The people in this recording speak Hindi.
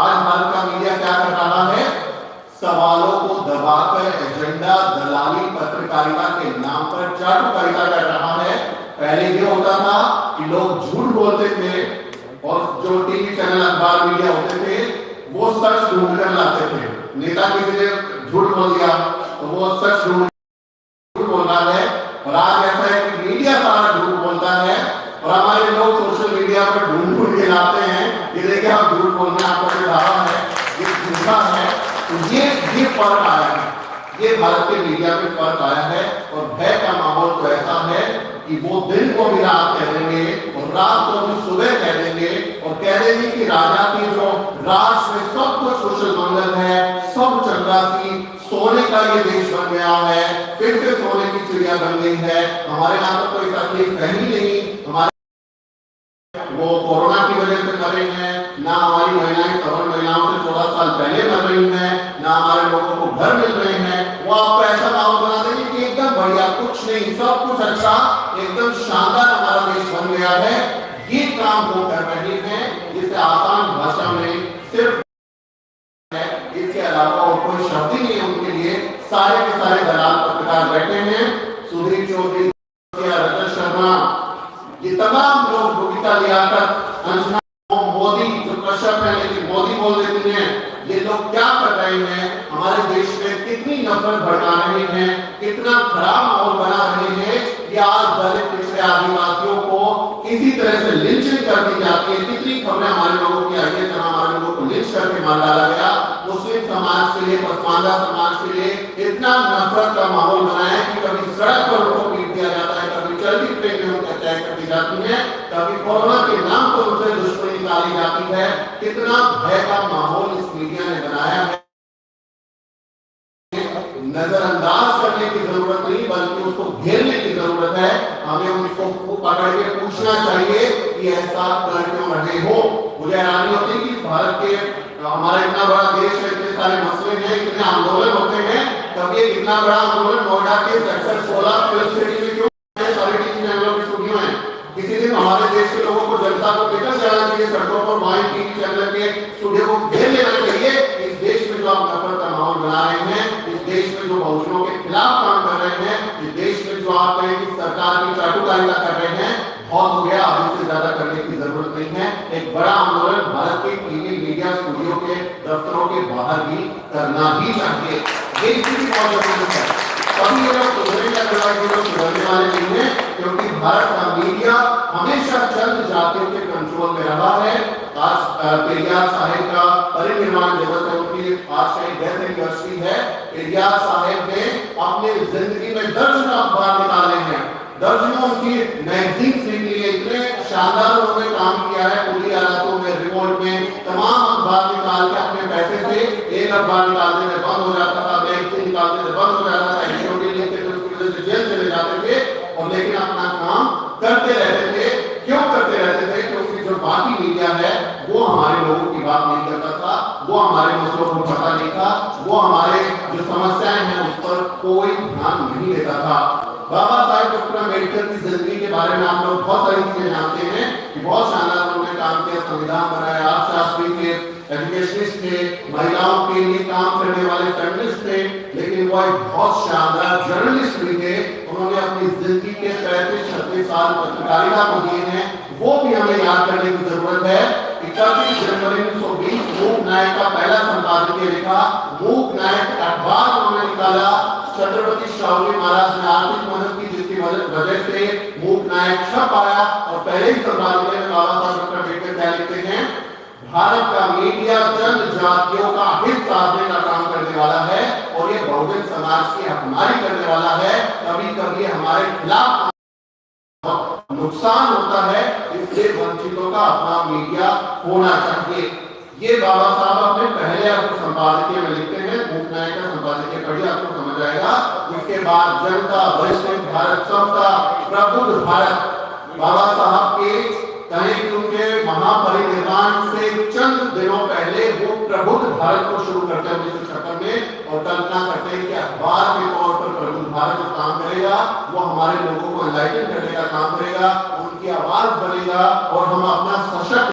आज भारत का मीडिया क्या कर रहा है? सवालों को दबाकर एजेंडा दलाली पत्रकारिता के नाम पर चाटुकारिता कर रहा है। पहले ये होता था कि लोग झूठ बोलते थे और जो टीवी चैनल अखबार मीडिया होते थे वो सच ढूंढ कर लाते थे। नेता किसी ने झूठ बोल दिया तो वो सच ढूंढ बोल रहा है। और आज ऐसा है कि मीडिया सारा झूठ बोलता है और हमारे लोग सोशल मीडिया पर ढूंढ ढूंढ के लाते हैं कि देखिए आप झूठ बोलना आपका जो दावा है ये झूठा है। तो ये फर्क आया है, ये भारत के मीडिया में फर्क आया है। और भय का माहौल तो ऐसा है कि वो दिन को भी रात कह देंगे और रात को भी सुबह कह देंगे और कह देंगे कि राजा की जो राज में सब कुछ कुशल मंगल है, सब चंगा सी, सोने का ये देश बन गया है, फिर से सोने की चिड़िया बन गई है। हमारे यहाँ तो कोई तकलीफ है ही नहीं। हमारे वो कोरोना की वजह से मर रही हैं, ना हमारी महिलाएं सफल महिलाओं से 14 साल पहले मर रही हैं, ना हमारे लोगों को घर मिल रहे हैं। वो आपको ऐसा माहौल बना देंगे कि एकदम बढ़िया, कुछ नहीं, सब कुछ अच्छा, एकदम शानदार हमारा देश बन गया है। ये काम वो कर रहे हैं जिसे आसान भाषा में सिर्फ है, इसके अलावा और कोई शब्द ही नहीं है उनके लिए। सारे के सारे दलाल पत्रकार बैठे हैं, सुधीर चौधरी, रजत शर्मा, ये तमाम लोग, बबीता लियाकत, अंजना, मोदी जो कश्यप है लेकिन मोदी बोल देती हैं, ये लोग क्या कर रहे हैं? हमारे देश में कितनी नफरत भड़का रहे हैं, कितना खराब माहौल बना रहे हैं कि आज दलित पिछड़े आदिवासियों को किसी तरह से लिंचिंग कर दी जाती है। कितनी खबरें हमारे लोगों की आई है जहां हमारे लोगों को लिंच करके मार डाला गया। मुस्लिम समाज के लिए, पसमानदा समाज के लिए इतना नफरत का माहौल बनाया है कि कभी सड़क पर उनको पीट दिया जाता है, कभी चलती ट्रेन में उनकी हत्या कर दी जाती है, कभी कोरोना के नाम पर उनसे दुश्मनी निकाली जाती है। कितना भय का माहौल इस मीडिया ने बनाया है। नजरअंदाज करने की जरूरत नहीं बल्कि उसको घेरने की जरूरत है। हमें उसको पकड़ के पूछना चाहिए कि ऐसा कर क्यों रहे हो। मुझे हैरानी होती है कि भारत के, हमारा इतना बड़ा देश है, इतने सारे मसले हैं, इतने आंदोलन होते हैं, तब ये इतना बड़ा आंदोलन नोएडा के सेक्टर 16 फिल्म सिटी में क्यों? सारे टीवी चैनलों की स्टूडियो है। किसी दिन हमारे देश के लोगों को, जनता को लेकर जाना चाहिए सड़कों पर, वहां टीवी चैनल के स्टूडियो को घेर लेना चाहिए। इस देश में जो आप नफरत का माहौल बना रहे हैं, इस देश में जो बहुजनों के खिलाफ काम कर रहे हैं, इस देश में जो आप सरकार की चाटुकारिता कर रहे हैं, बहुत हो गया, अब इससे ज्यादा करने की जरूरत नहीं है। एक बड़ा आंदोलन भारत के टीवी मीडिया स्टूडियो के दफ्तरों के बाहर भी करना ही चाहिए। ये इसकी बहुत जरूरत है। कभी ये लोग सुधरेंगे, सुधरने वाले नहीं है, क्योंकि भारत का मीडिया हमेशा चंद जातियों के कंट्रोल में रहा है। आज पेरियार साहेब का परिनिर्वाण दिवस है, उनकी आज का डेथ एनिवर्सरी है। पेरियार साहेब ने अपने जिंदगी में दर्जनों अखबार निकाले हैं, दर्जनों उनकी मैगजीन से लिए, इतने शानदार उन्होंने काम किया है। पूरी आरातों में, रिपोर्ट में तमाम अखबार निकाल के अपने पैसे से, एक अखबार निकालने में बंद हो जाता था, मैगजीन निकालने में बंद हो जाता था, जेल चले जाते थे, और लेकिन अपना काम करते रहते थे। क्यों करते रहते थे? क्योंकि जो बाकी मीडिया है वो हमारे लोगों की बात नहीं करता था, वो हमारे मसलों को पता नहीं था, वो हमारे जो समस्याएं हैं उस पर कोई ध्यान नहीं देता था। बाबा साहेब डॉक्टर अम्बेडकर की जिंदगी के बारे में आप लोग बहुत सारी चीजें जानते हैं कि बहुत शानदार उन्होंने काम किया, संविधान बनाया, अर्थशास्त्री थे, एजुकेशनिस्ट थे, महिलाओं के लिए काम करने वाले फेमिनिस्ट थे, लेकिन वो एक बहुत शानदार जर्नलिस्ट भी थे। उन्होंने अपनी जिंदगी के 35-36 साल पत्रकारिता को दिए हैं, वो भी हमें याद करने की जरूरत है। 31 जनवरी 1920 मूक नायक का पहला संपादकीय लिखा, मूक नायक अखबार उन्होंने निकाला। छत्रपति शिवाजी महाराज ने आर्थिक मदद की, जिसकी वजह से मूक नायक छप आया, और पहले ही संपादकीय में बाबा साहब डॉक्टर अम्बेडकर क्या लिखते हैं? भारत का मीडिया चंद जातियों का हित साधने का काम करने वाला है और ये बहुजन समाज की हकमारी करने वाला है। कभी कभी हमारे खिलाफ नुकसान होता है, इसलिए वंचितों का अपना मीडिया होना चाहिए। ये बाबा साहब अपने पहले आपको संपादकीय में लिखते हैं, मूक नायक का संपादकीय पढ़िए, आपको समझ आएगा। उसके बाद जनता, वैश्विक भारत, समता, प्रबुद्ध भारत, बाबा साहब के कहें कि उनके महापरिनिर्वाण से चंद दिनों पहले वो प्रबुद्ध भारत को शुरू करते हैं 1956 में, और कल्पना करते हैं कि अखबार के तौर पर प्रबुद्ध भारत जो काम करेगा वो हमारे लोगों को एनलाइटन करने का काम करेगा, उनकी आवाज बनेगा और हम अपना सशक्त